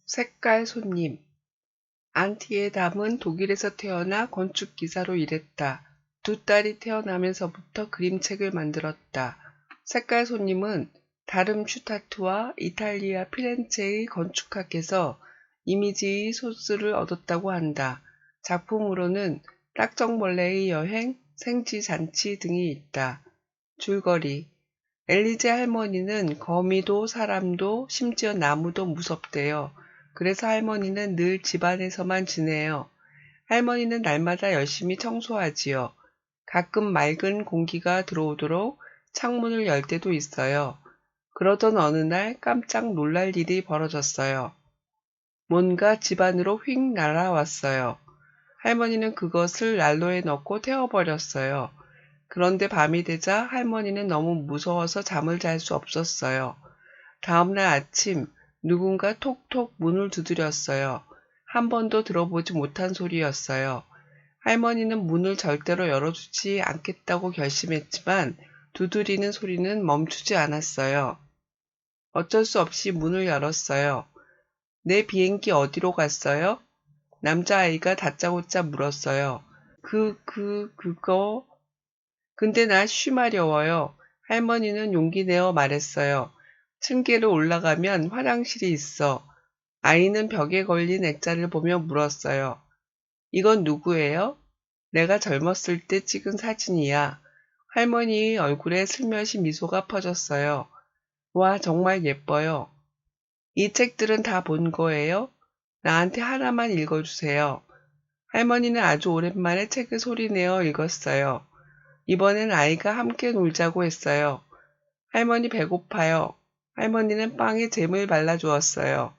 색깔 손님. 안티에담은 독일에서 태어나 건축기사로 일했다. 두 딸이 태어나면서부터 그림책을 만들었다. 색깔 손님은 다름슈타트와 이탈리아 피렌체의 건축학에서 이미지의 소스를 얻었다고 한다. 작품으로는 딱정벌레의 여행, 생지잔치 등이 있다. 줄거리. 엘리제 할머니는 거미도 사람도 심지어 나무도 무섭대요. 그래서 할머니는 늘 집안에서만 지내요. 할머니는 날마다 열심히 청소하지요. 가끔 맑은 공기가 들어오도록 창문을 열 때도 있어요. 그러던 어느 날 깜짝 놀랄 일이 벌어졌어요. 뭔가 집안으로 휙 날아왔어요. 할머니는 그것을 난로에 넣고 태워버렸어요. 그런데 밤이 되자 할머니는 너무 무서워서 잠을 잘 수 없었어요. 다음날 아침 누군가 톡톡 문을 두드렸어요. 한 번도 들어보지 못한 소리였어요. 할머니는 문을 절대로 열어주지 않겠다고 결심했지만 두드리는 소리는 멈추지 않았어요. 어쩔 수 없이 문을 열었어요. 내 비행기 어디로 갔어요? 남자아이가 다짜고짜 물었어요. 그거. 근데 나 쉬마려워요. 할머니는 용기 내어 말했어요. 층계를 올라가면 화장실이 있어. 아이는 벽에 걸린 액자를 보며 물었어요. 이건 누구예요? 내가 젊었을 때 찍은 사진이야. 할머니의 얼굴에 슬며시 미소가 퍼졌어요. 와, 정말 예뻐요. 이 책들은 다 본 거예요? 나한테 하나만 읽어주세요. 할머니는 아주 오랜만에 책을 소리내어 읽었어요. 이번엔 아이가 함께 놀자고 했어요. 할머니 배고파요. 할머니는 빵에 잼을 발라주었어요.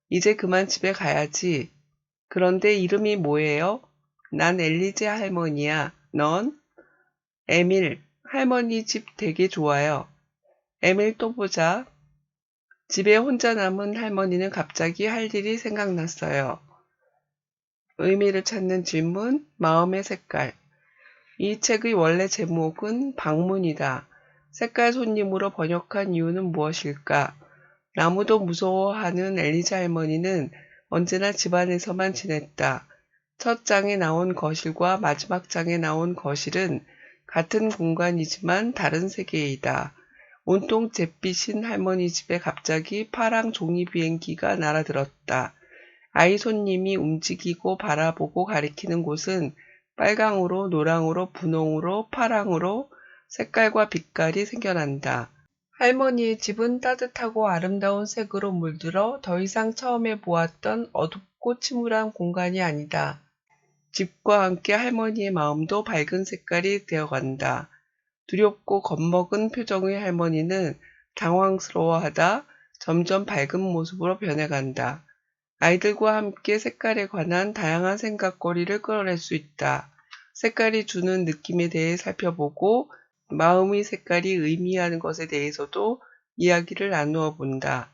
이제 그만 집에 가야지. 그런데 이름이 뭐예요? 난 엘리제 할머니야. 넌? 에밀. 할머니 집 되게 좋아요. 에밀 또 보자. 집에 혼자 남은 할머니는 갑자기 할 일이 생각났어요. 의미를 찾는 질문, 마음의 색깔. 이 책의 원래 제목은 방문이다. 색깔 손님으로 번역한 이유는 무엇일까? 나무도 무서워하는 엘리자 할머니는 언제나 집안에서만 지냈다. 첫 장에 나온 거실과 마지막 장에 나온 거실은 같은 공간이지만 다른 세계이다. 온통 잿빛인 할머니 집에 갑자기 파랑 종이 비행기가 날아들었다. 아이 손님이 움직이고 바라보고 가리키는 곳은 빨강으로, 노랑으로, 분홍으로, 파랑으로 색깔과 빛깔이 생겨난다. 할머니의 집은 따뜻하고 아름다운 색으로 물들어 더 이상 처음에 보았던 어둡고 침울한 공간이 아니다. 집과 함께 할머니의 마음도 밝은 색깔이 되어간다. 두렵고 겁먹은 표정의 할머니는 당황스러워하다 점점 밝은 모습으로 변해간다. 아이들과 함께 색깔에 관한 다양한 생각거리를 끌어낼 수 있다. 색깔이 주는 느낌에 대해 살펴보고 마음의 색깔이 의미하는 것에 대해서도 이야기를 나누어 본다.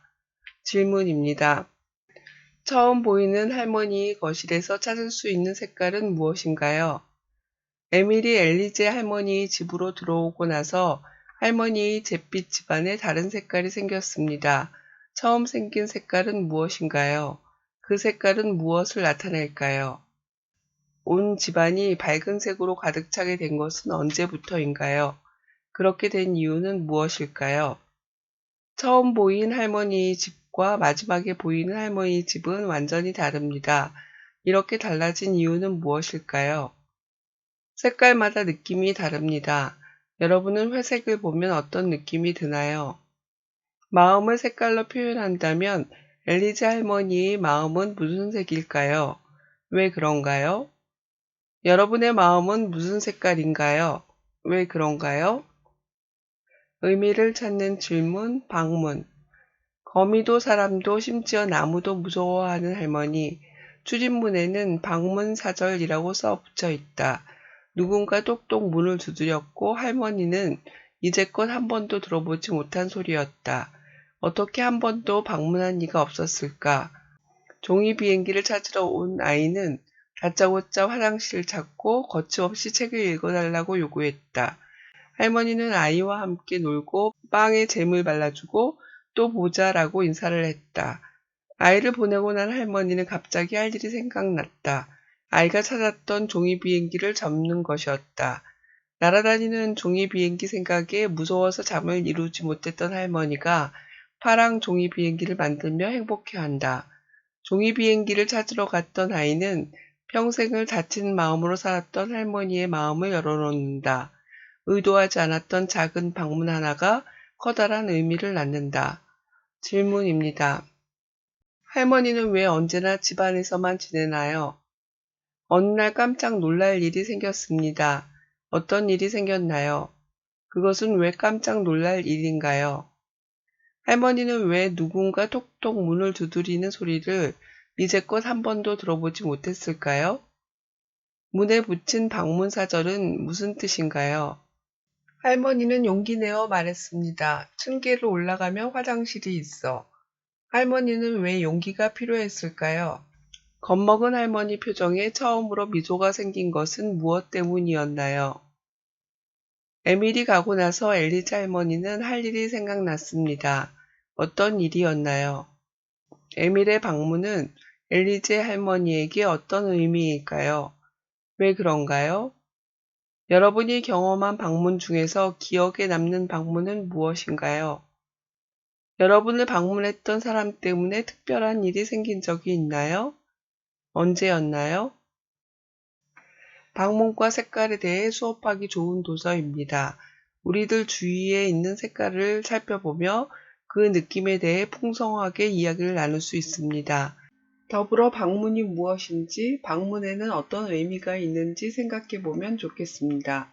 질문입니다. 처음 보이는 할머니의 거실에서 찾을 수 있는 색깔은 무엇인가요? 에밀이 엘리제 할머니의 집으로 들어오고 나서 할머니의 잿빛 집안에 다른 색깔이 생겼습니다. 처음 생긴 색깔은 무엇인가요? 그 색깔은 무엇을 나타낼까요? 온 집안이 밝은 색으로 가득 차게 된 것은 언제부터인가요? 그렇게 된 이유는 무엇일까요? 처음 보인 할머니의 집과 마지막에 보이는 할머니의 집은 완전히 다릅니다. 이렇게 달라진 이유는 무엇일까요? 색깔마다 느낌이 다릅니다. 여러분은 회색을 보면 어떤 느낌이 드나요? 마음을 색깔로 표현한다면 엘리자 할머니의 마음은 무슨 색일까요? 왜 그런가요? 여러분의 마음은 무슨 색깔인가요? 왜 그런가요? 의미를 찾는 질문, 방문. 거미도 사람도 심지어 나무도 무서워하는 할머니. 출입문에는 방문사절이라고 써 붙여 있다. 누군가 똑똑 문을 두드렸고 할머니는 이제껏 한 번도 들어보지 못한 소리였다. 어떻게 한 번도 방문한 이가 없었을까? 종이 비행기를 찾으러 온 아이는 다짜고짜 화장실을 찾고 거침없이 책을 읽어달라고 요구했다. 할머니는 아이와 함께 놀고 빵에 잼을 발라주고 또 보자라고 인사를 했다. 아이를 보내고 난 할머니는 갑자기 할 일이 생각났다. 아이가 찾았던 종이 비행기를 접는 것이었다. 날아다니는 종이 비행기 생각에 무서워서 잠을 이루지 못했던 할머니가 파랑 종이 비행기를 만들며 행복해한다. 종이 비행기를 찾으러 갔던 아이는 평생을 다친 마음으로 살았던 할머니의 마음을 열어놓는다. 의도하지 않았던 작은 방문 하나가 커다란 의미를 낳는다. 질문입니다. 할머니는 왜 언제나 집안에서만 지내나요? 어느 날 깜짝 놀랄 일이 생겼습니다. 어떤 일이 생겼나요? 그것은 왜 깜짝 놀랄 일인가요? 할머니는 왜 누군가 톡톡 문을 두드리는 소리를 이제껏 한 번도 들어보지 못했을까요? 문에 붙인 방문사절은 무슨 뜻인가요? 할머니는 용기 내어 말했습니다. 층계를 올라가면 화장실이 있어. 할머니는 왜 용기가 필요했을까요? 겁먹은 할머니 표정에 처음으로 미소가 생긴 것은 무엇 때문이었나요? 에밀이 가고 나서 엘리자 할머니는 할 일이 생각났습니다. 어떤 일이었나요? 에밀의 방문은 엘리제 할머니에게 어떤 의미일까요? 왜 그런가요? 여러분이 경험한 방문 중에서 기억에 남는 방문은 무엇인가요? 여러분을 방문했던 사람 때문에 특별한 일이 생긴 적이 있나요? 언제였나요? 방문과 색깔에 대해 수업하기 좋은 도서입니다. 우리들 주위에 있는 색깔을 살펴보며 그 느낌에 대해 풍성하게 이야기를 나눌 수 있습니다. 더불어 방문이 무엇인지, 방문에는 어떤 의미가 있는지 생각해 보면 좋겠습니다.